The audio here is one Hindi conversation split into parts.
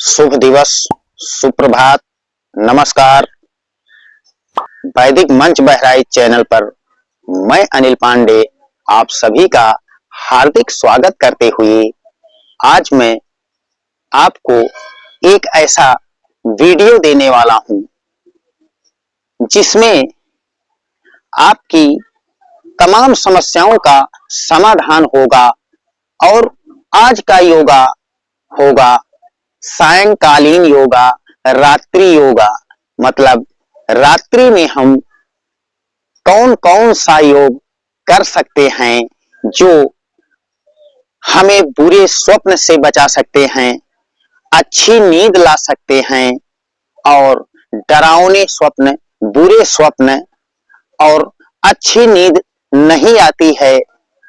शुभ दिवस, सुप्रभात, नमस्कार। वैदिक मंच बहराइच चैनल पर मैं अनिल पांडे आप सभी का हार्दिक स्वागत करते हुए आज मैं आपको एक ऐसा वीडियो देने वाला हूं जिसमें आपकी तमाम समस्याओं का समाधान होगा और आज का योगा होगा सायंकालीन योगा, रात्रि योगा। मतलब रात्रि में हम कौन कौन सा योग कर सकते हैं जो हमें बुरे स्वप्न से बचा सकते हैं, अच्छी नींद ला सकते हैं और डरावने स्वप्न, बुरे स्वप्न और अच्छी नींद नहीं आती है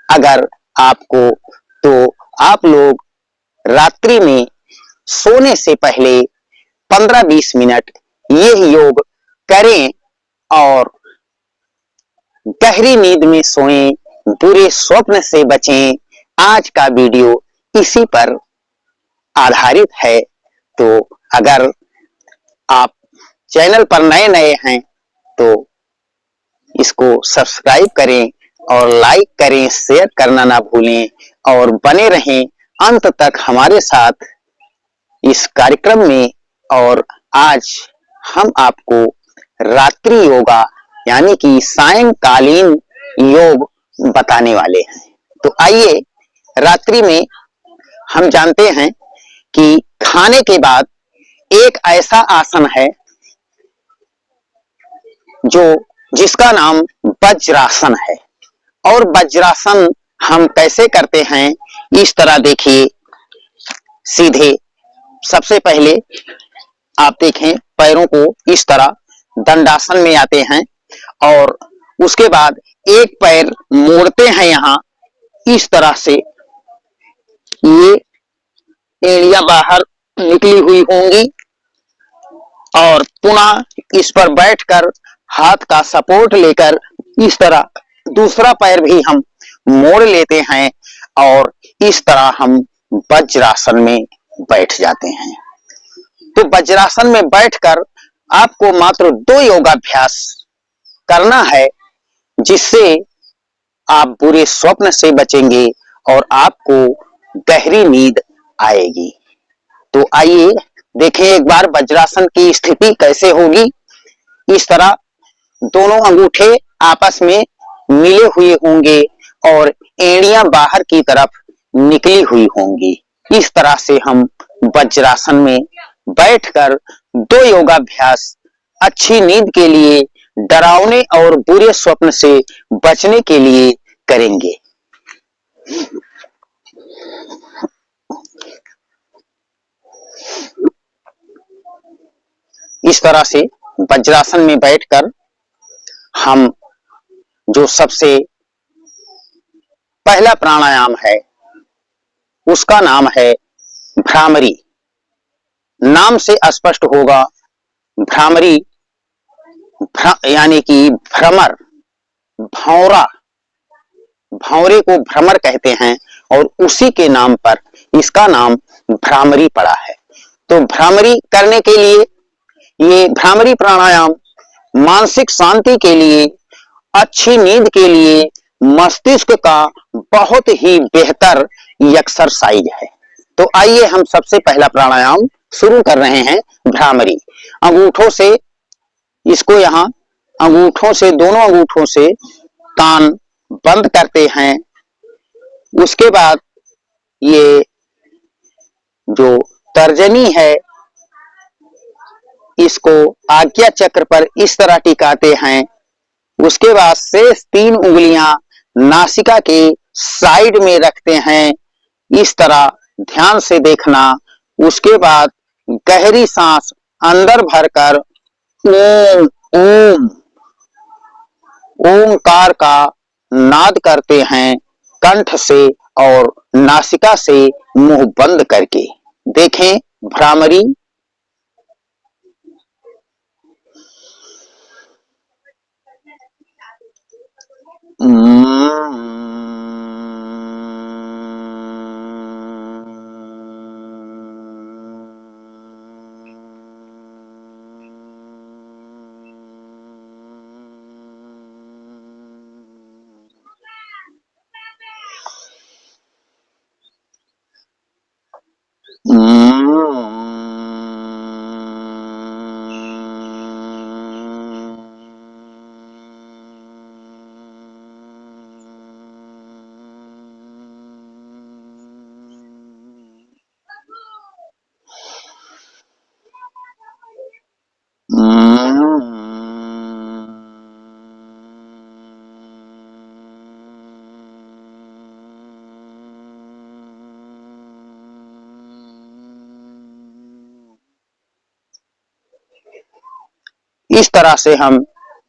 अगर आपको, तो आप लोग रात्रि में सोने से पहले 15-20 मिनट ये योग करें और गहरी नींद में सोएं, बुरे स्वप्न से बचें। आज का वीडियो इसी पर आधारित है। तो अगर आप चैनल पर नए हैं तो इसको सब्सक्राइब करें और लाइक करें, शेयर करना ना भूलें और बने रहें अंत तक हमारे साथ इस कार्यक्रम में। और आज हम आपको रात्रि योगा यानी कि सायंकालीन योग बताने वाले हैं। तो आइए, रात्रि में हम जानते हैं कि खाने के बाद एक ऐसा आसन है जिसका नाम वज्रासन है। और वज्रासन हम कैसे करते हैं, इस तरह देखिए। सीधे सबसे पहले आप देखें, पैरों को इस तरह दंडासन में आते हैं और उसके बाद एक पैर मोड़ते हैं यहाँ इस तरह से, ये एड़ियां बाहर निकली हुई होंगी और पुनः इस पर बैठकर हाथ का सपोर्ट लेकर इस तरह दूसरा पैर भी हम मोड़ लेते हैं और इस तरह हम वज्रासन में बैठ जाते हैं। तो वज्रासन में बैठकर आपको मात्र 2 योगाभ्यास करना है जिससे आप बुरे स्वप्न से बचेंगे और आपको गहरी नींद आएगी। तो आइए देखें एक बार वज्रासन की स्थिति कैसे होगी। इस तरह दोनों अंगूठे आपस में मिले हुए होंगे और एड़ियां बाहर की तरफ निकली हुई होंगी। इस तरह से हम वज्रासन में बैठकर 2 योगाभ्यास अच्छी नींद के लिए, डरावने और बुरे स्वप्न से बचने के लिए करेंगे। इस तरह से वज्रासन में बैठकर हम जो सबसे पहला प्राणायाम है उसका नाम है भ्रामरी। नाम से स्पष्ट होगा, भ्रामरी यानी कि भ्रमर, भौरा, भौरे को भ्रमर कहते हैं और उसी के नाम पर इसका नाम भ्रामरी पड़ा है। तो भ्रामरी करने के लिए, ये भ्रामरी प्राणायाम मानसिक शांति के लिए, अच्छी नींद के लिए, मस्तिष्क का बहुत ही बेहतर एक्सरसाइज है। तो आइए हम सबसे पहला प्राणायाम शुरू कर रहे हैं, भ्रामरी। अंगूठों से इसको यहाँ अंगूठों से, दोनों अंगूठों से कान बंद करते हैं। उसके बाद ये जो तर्जनी है इसको आज्ञा चक्र पर इस तरह टिकाते हैं। उसके बाद शेष 3 उंगलियां नासिका के साइड में रखते हैं, इस तरह ध्यान से देखना। उसके बाद गहरी सांस अंदर भरकर ओम ओम ओमकार का नाद करते हैं कंठ से और नासिका से मुंह बंद करके। देखें भ्रामरी। इस तरह से हम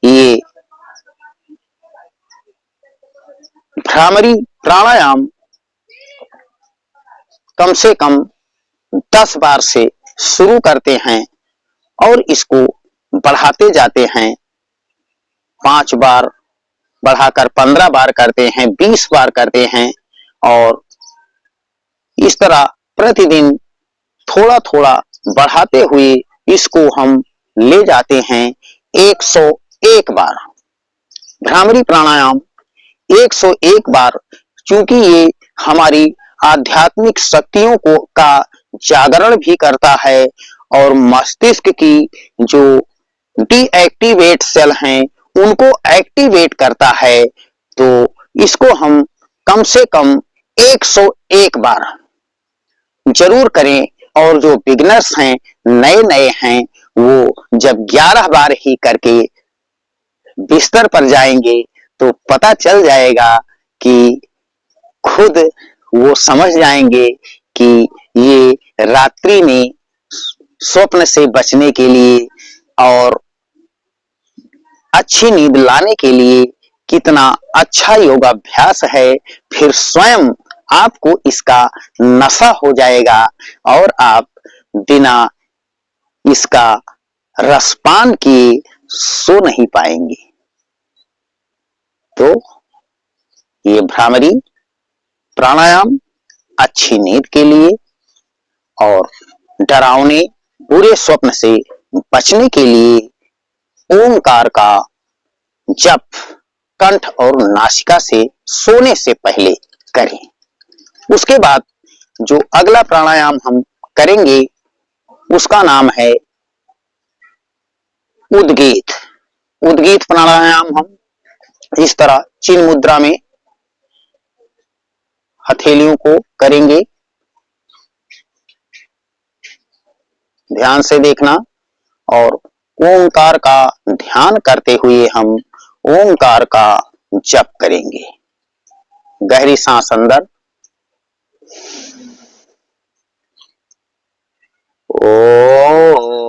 ये भ्रामरी प्राणायाम कम से कम 10 बार से शुरू करते हैं और इसको बढ़ाते जाते हैं। 5 बार बढ़ाकर 15 बार करते हैं, 20 बार करते हैं और इस तरह प्रतिदिन थोड़ा थोड़ा बढ़ाते हुए इसको हम ले जाते हैं 101 बार। भ्रामरी प्राणायाम 101 बार, क्योंकि ये हमारी आध्यात्मिक शक्तियों को का जागरण भी करता है और मस्तिष्क की जो डीएक्टिवेट सेल हैं उनको एक्टिवेट करता है। तो इसको हम कम से कम 101 बार जरूर करें और जो बिगनर्स हैं, नए नए हैं, वो जब 11 बार ही करके बिस्तर पर जाएंगे तो पता चल जाएगा कि खुद वो समझ जाएंगे कि ये रात्रि में स्वप्न से बचने के लिए और अच्छी नींद लाने के लिए कितना अच्छा योगाभ्यास है। फिर स्वयं आपको इसका नशा हो जाएगा और आप बिना इसका रसपान किए सो नहीं पाएंगे। तो ये भ्रामरी प्राणायाम अच्छी नींद के लिए और डरावने बुरे स्वप्न से बचने के लिए ओंकार का जप कंठ और नासिका से सोने से पहले करें। उसके बाद जो अगला प्राणायाम हम करेंगे उसका नाम है उद्गीत। उद्गीत प्राणायाम हम इस तरह चिन्ह मुद्रा में हथेलियों को करेंगे, ध्यान से देखना, और ओंकार का ध्यान करते हुए हम ओंकार का जप करेंगे। गहरी सांस अंदर, ओ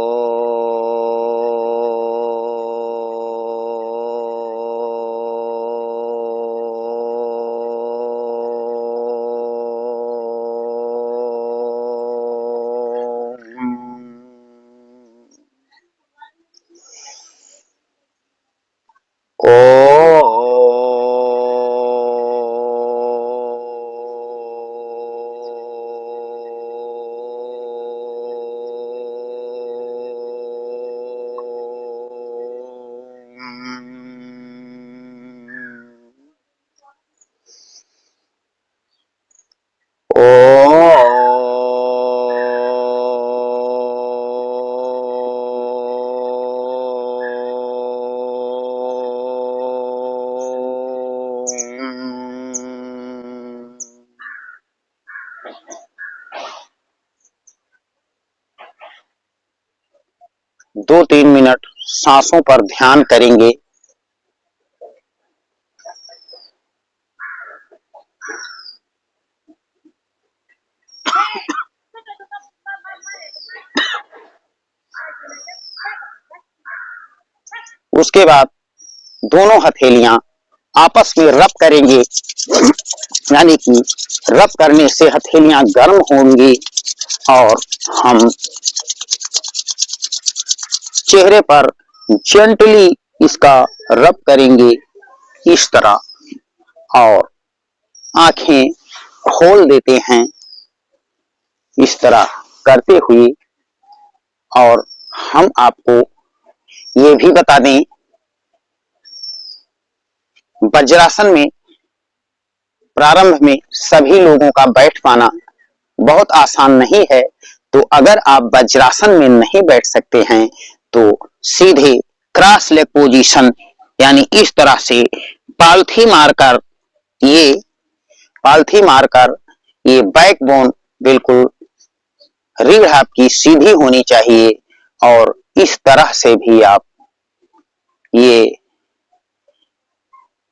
दो तीन मिनट सांसों पर ध्यान करेंगे। उसके बाद दोनों हथेलियां आपस में रब करेंगे, यानी कि रब करने से हथेलियां गर्म होंगी और हम चेहरे पर जेंटली इसका रब करेंगे इस तरह, और आंखें खोल देते हैं इस तरह करते हुए। और हम आपको ये भी बता दें, वज्रासन में प्रारंभ में सभी लोगों का बैठ पाना बहुत आसान नहीं है। तो अगर आप वज्रासन में नहीं बैठ सकते हैं तो सीधे क्रॉस लेग पोजीशन यानी इस तरह से पालथी मारकर ये पालथी मारकर ये बैकबोन बिल्कुल रीढ़ आपकी सीधी होनी चाहिए और इस तरह से भी आप ये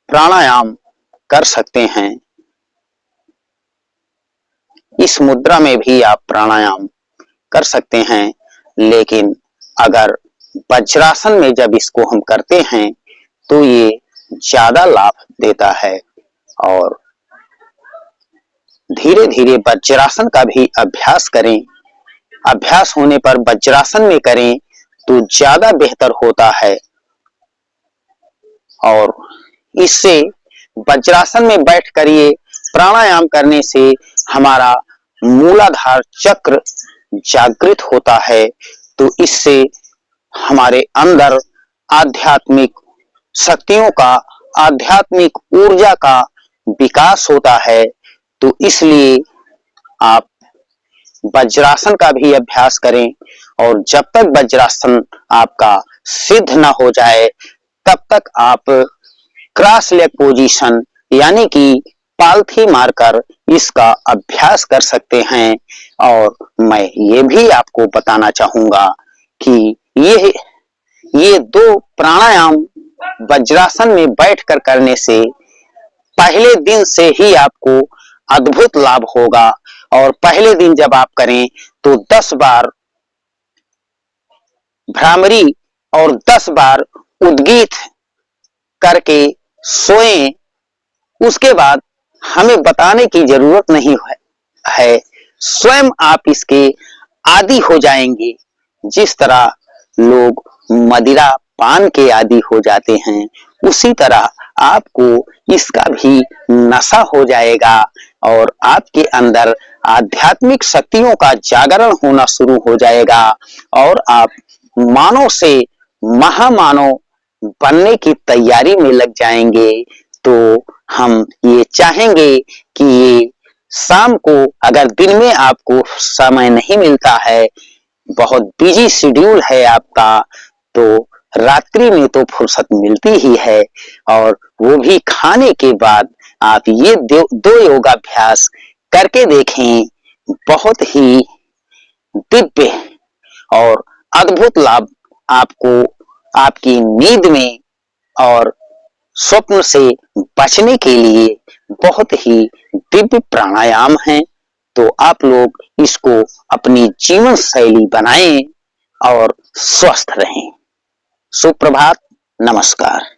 प्राणायाम कर सकते हैं। इस मुद्रा में भी आप प्राणायाम कर सकते हैं, लेकिन अगर वज्रासन में जब इसको हम करते हैं तो ये ज्यादा लाभ देता है और धीरे धीरे वज्रासन का भी अभ्यास करें। अभ्यास होने पर वज्रासन में करें तो ज्यादा बेहतर होता है और इससे वज्रासन में बैठ कर ये प्राणायाम करने से हमारा मूलाधार चक्र जागृत होता है। तो इससे हमारे अंदर आध्यात्मिक शक्तियों का, आध्यात्मिक ऊर्जा का विकास होता है। तो इसलिए आप वज्रासन का भी अभ्यास करें और जब तक वज्रासन आपका सिद्ध न हो जाए तब तक आप क्रॉस लेग पोजीशन यानी कि पालथी मारकर इसका अभ्यास कर सकते हैं। और मैं ये भी आपको बताना चाहूंगा कि ये दो प्राणायाम वज्रासन में बैठकर करने से पहले दिन से ही आपको अद्भुत लाभ होगा और पहले दिन जब आप करें तो 10 बार भ्रामरी और 10 बार उद्गीत करके सोएं। उसके बाद हमें बताने की जरूरत नहीं है, स्वयं आप इसके आदी हो जाएंगे। जिस तरह लोग मदिरा पान के आदी हो जाते हैं उसी तरह आपको इसका भी नशा हो जाएगा और आपके अंदर आध्यात्मिक शक्तियों का जागरण होना शुरू हो जाएगा और आप मानव से महामानव बनने की तैयारी में लग जाएंगे। तो हम ये चाहेंगे कि ये शाम को, अगर दिन में आपको समय नहीं मिलता है, बहुत बिजी शेड्यूल है आपका, तो रात्रि में तो फुर्सत मिलती ही है और वो भी खाने के बाद आप ये दो योगाभ्यास करके देखें। बहुत ही दिव्य और अद्भुत लाभ आपको आपकी नींद में और स्वप्न से बचने के लिए बहुत ही दिव्य प्राणायाम है। तो आप लोग इसको अपनी जीवन शैली बनाएं और स्वस्थ रहें। सुप्रभात, नमस्कार।